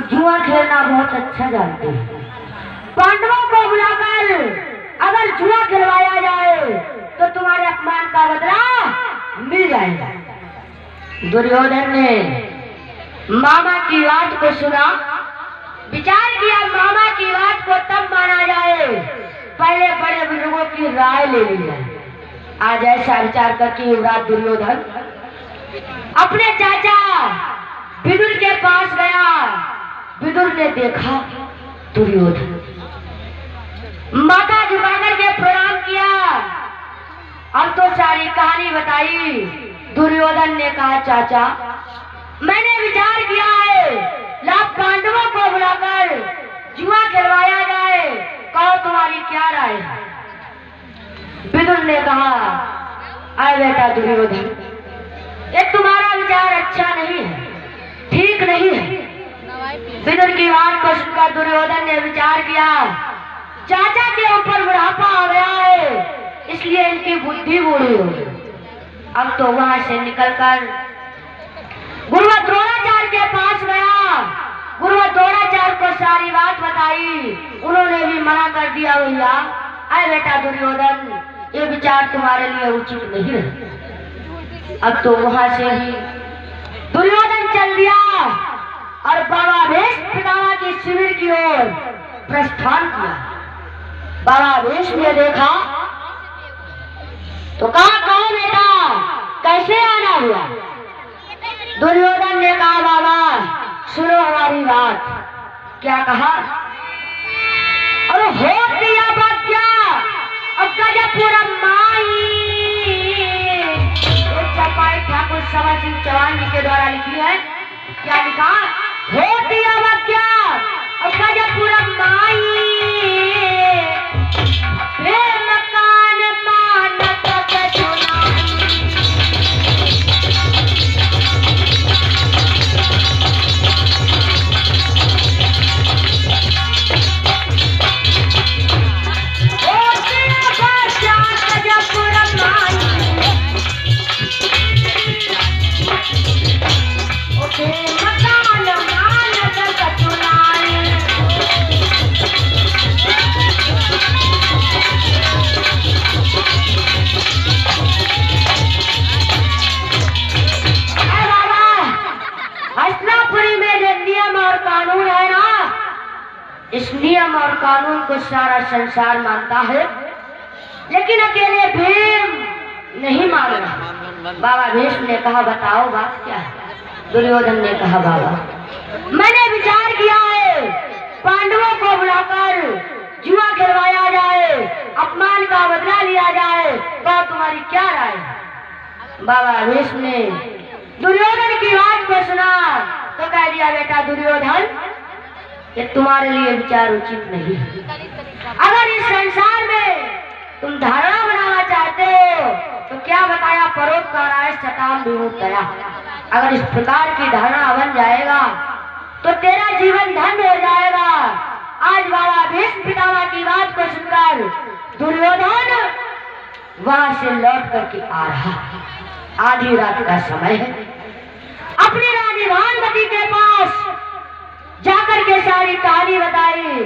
जुआ खेलना बहुत अच्छा जानते हैं। पांडवों को बुलाकर अगर जुआ खिलवाया जाए तो तुम्हारे अपमान का बदला मिल जाएगा। दुर्योधन ने मामा की बात को सुना, विचार किया मामा की बात को तब माना जाए, पहले बड़े बुजुर्गों की राय ले ली जाए। आज ऐसा विचार करके युवराज दुर्योधन अपने चाचा विदुर के पास गया। विदुर ने देखा दुर्योधन, माथा झुकाकर के प्रणाम किया। अब तो सारी कहानी बताई। दुर्योधन ने कहा चाचा मैंने विचार किया है, लाभ पांडवों को बुलाकर जुआ खिलवाया जाए, कहो तुम्हारी क्या राय है। विदुर ने कहा अरे बेटा दुर्योधन, ये तुम्हारा विचार अच्छा नहीं है, ठीक नहीं है। विदुर की बात को सुनकर दुर्योधन ने विचार किया चाचा के ऊपर बुढ़ापा आ गया है, इसलिए इनकी बुद्धि बूढ़ी हो गई। अब तो वहां से निकलकर गुरुवर द्रोणाचार्य के पास गया। गुरुवर द्रोणाचार्य को सारी बात बताई। उन्होंने भी मना कर दिया भैया अरे बेटा दुर्योधन, ये विचार तुम्हारे लिए उचित नहीं है। अब तो वहां से ही दुर्योधन चल दिया और बाबा भीष्म पितामह की शिविर की ओर प्रस्थान किया। बाबा भीष्म ने देखा तो कहा कहो बेटा कैसे आना हुआ। दुर्योधन ने कहा बाबा सुनो हमारी बात। क्या कहा, अरे हो दिया बात क्या, अब पूरा माई चपाई ठाकुर सभा सिंह चौहान जी के द्वारा लिखी है। क्या लिखा, हो दिया बात क्या, अब पूरा माई मकान मानत इस नियम और कानून को सारा संसार मानता है, लेकिन अकेले भीम नहीं मान रहा। बाबा भीष्म ने कहा बताओ बात क्या है। दुर्योधन ने कहा बाबा मैंने विचार किया है पांडवों को बुलाकर जुआ खिलवाया जाए, अपमान का बदला लिया जाए, तो तुम्हारी क्या राय है। बाबा भीष्म ने दुर्योधन की बात को सुना तो कह दिया बेटा दुर्योधन, ये तुम्हारे लिए विचार उचित नहीं है। अगर इस संसार में तुम धारणा बनाना चाहते हो तो क्या बताया, परोपकाराय सताम विमुक्तया। अगर इस प्रकार की धारणा बन जाएगा तो तेरा जीवन धन्य हो जाएगा। आज बाबा भीष्म पितामह की बात को सुनकर दुर्योधन वहां से लौट करके आ रहा। आधी रात का समय है। अपनी रानी भानुमति के पास जाकर के सारी कहानी बताई।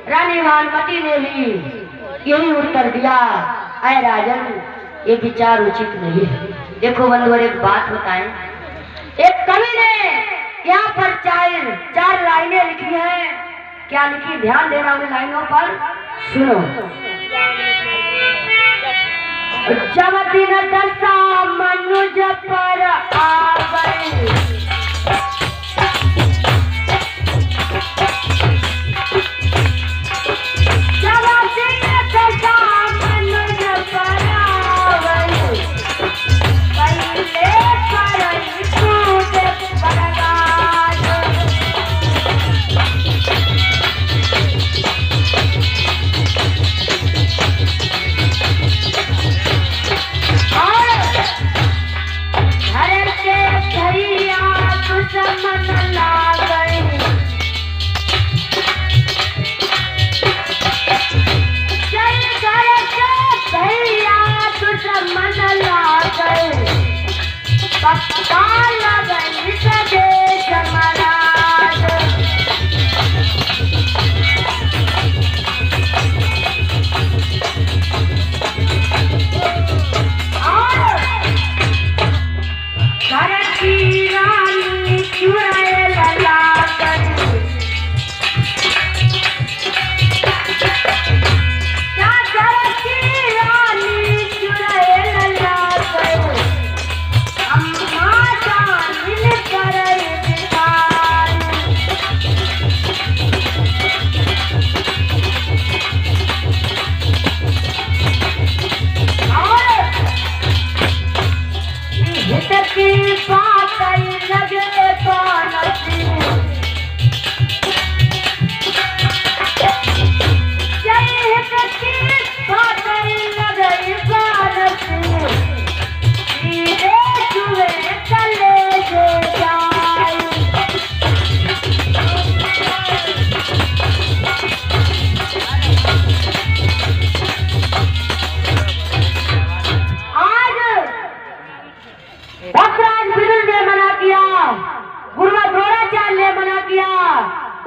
रानी भानुमति ने भी यही उत्तर दिया अरे राजन, ये विचार उचित नहीं है। देखो बंधुवर एक बात बताएं, एक कवि ने यहाँ पर चार लाइनें लिखी हैं। क्या लिखी, ध्यान देना उन लाइनों पर, सुनो। जब दिन दशा मनुज पर आ गई,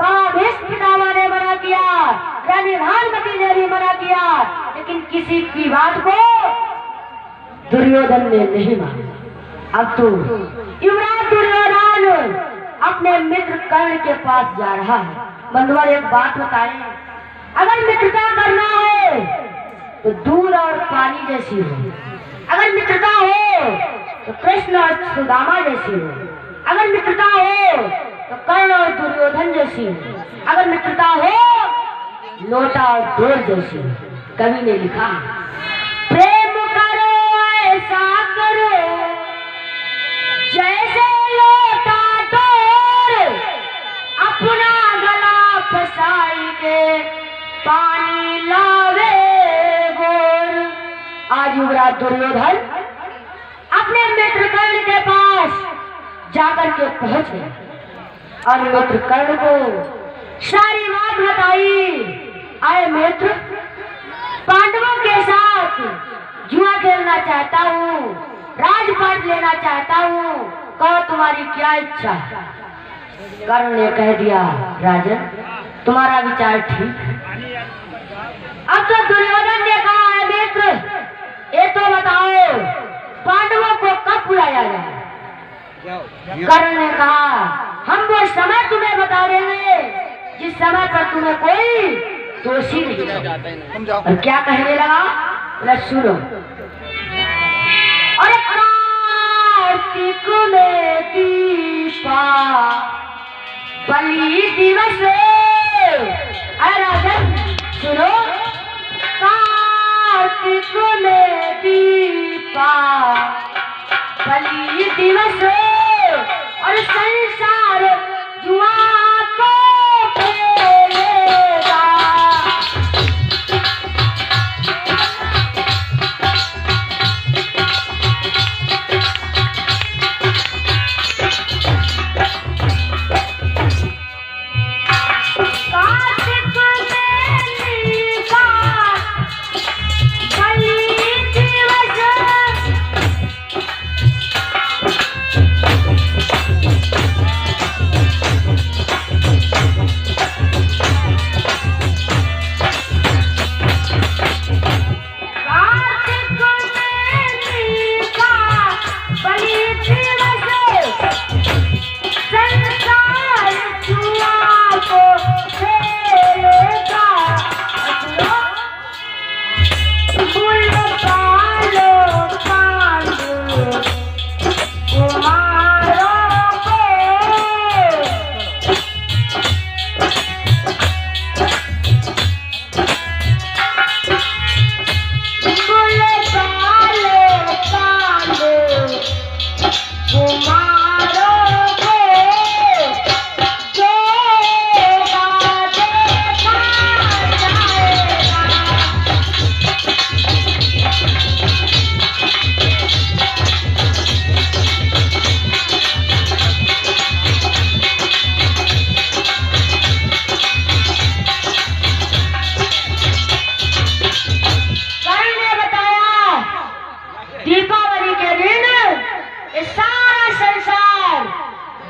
बाबा भीष्म पितामह ने मना किया, रानी भानुमति ने भी मना किया, लेकिन किसी की बात को दुर्योधन ने नहीं माना। अब तो युवराज दुर्योधन अपने मित्र कर्ण के पास जा रहा है। बंधुआ एक बात बताएं, अगर मित्रता करना है तो दूध और पानी जैसी हो, अगर मित्रता हो तो कृष्ण और सुदामा जैसी हो, अगर मित्रता हो तो कर्ण और दुर्योधन जैसी हो, अगर मित्रता हो लोटा और डोर जैसी हो। कवि ने लिखा, प्रेम करो ऐसा करो जैसे लोटा डोर, अपना गला फसाई के पानी लावे गोर। आज युवराज दुर्योधन अपने मित्र कर्ण के पास जाकर के पहुंच गए और मित्र कर्ण को सारी बात बताई। आए मित्र, पांडवों के साथ जुआ खेलना चाहता हूँ, राजपाट लेना चाहता हूँ, कहो तुम्हारी क्या इच्छा। कर्ण ने कह दिया, राजन तुम्हारा विचार ठीक है। अब तो दुर्योधन ने कहा है, मित्र ये तो बताओ पांडवों को कब बुलाया जाए। कर्ण ने कहा, हम वो समय तुम्हें बता देंगे जिस समय पर तुम्हें कोई दोषी नहीं। और क्या कहने लगा, बोला सुनो, और कार्तिक में दीपा बलि दिवस, अरे राजन सुनो, कार्तिक में दीपा बलि दिवस और संसार जुआ को खेलेगा।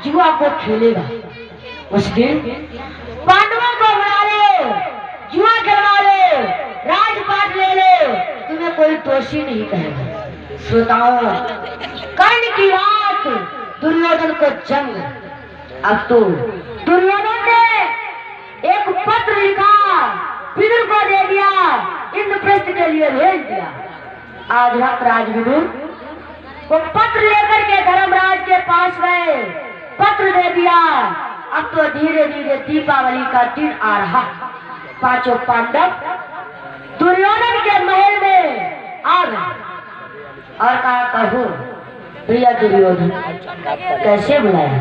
जुआ को खेलेगा। उस दिन पांडवों को बुला लो, जुआ खिलवा लो, राजपाट ले लो, तुम्हें कोई दोषी नहीं कहेगा। श्रोताओं, कर्ण की बात दुर्योधन को जंग। अब तो दुर्योधन ने एक पत्र लिखा, विदुर को दे दिया, इंद्रप्रस्थ के लिए भेज दिया। आज राज विदुर वो पत्र लेकर के धर्मराज के पास गए, पत्र दे दिया। अब तो धीरे धीरे दीपावली का दिन आ रहा। पांचों पांडव दुर्योधन के महल में आ गए और कहा, कहो प्रिय दुर्योधन कैसे बुलाया।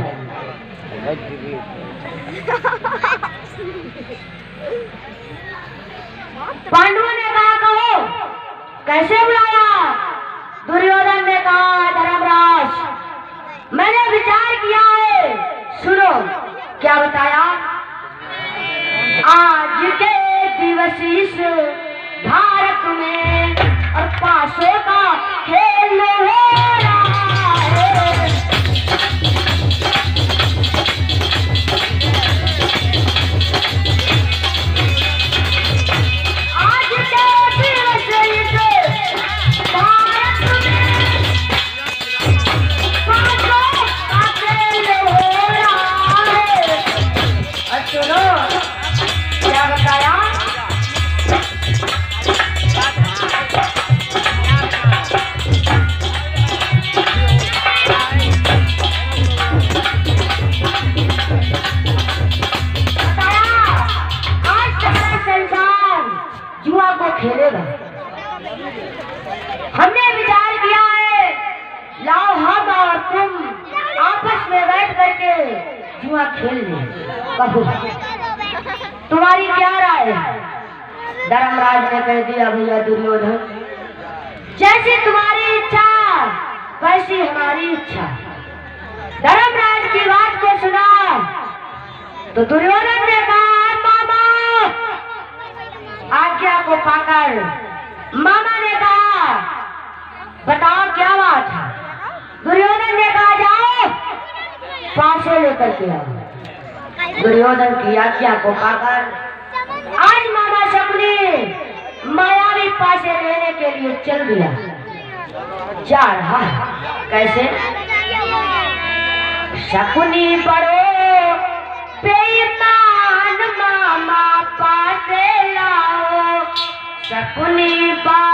पांडवों ने कहा, कहो कैसे बुलाया। दुर्योधन ने कहा, धर्मराज मैंने विचार किया है, सुनो। क्या बताया, आज के दिवस इस भारत में और पासों का खेल हो रहा है। खेल ले। कहो तुम्हारी क्या राय है? धर्मराज ने कह दिया भैया दुर्योधन, जैसी तुम्हारी इच्छा वैसी हमारी इच्छा। धर्मराज की बात को सुना तो दुर्योधन ने कहा मामा, आज्ञा को पाकर मामा ने कहा बताओ क्या बात है। दुर्योधन ने कहा जाओ पासे लेकर के आओ। दुर्योधन की आज्ञा को पाकर आज मामा शकुनी मायावी पासे लेने के लिए चल दिया। जा रहा कैसे? शकुनी बड़ो बेईमान मामा पासे लाओ, शकुनी बा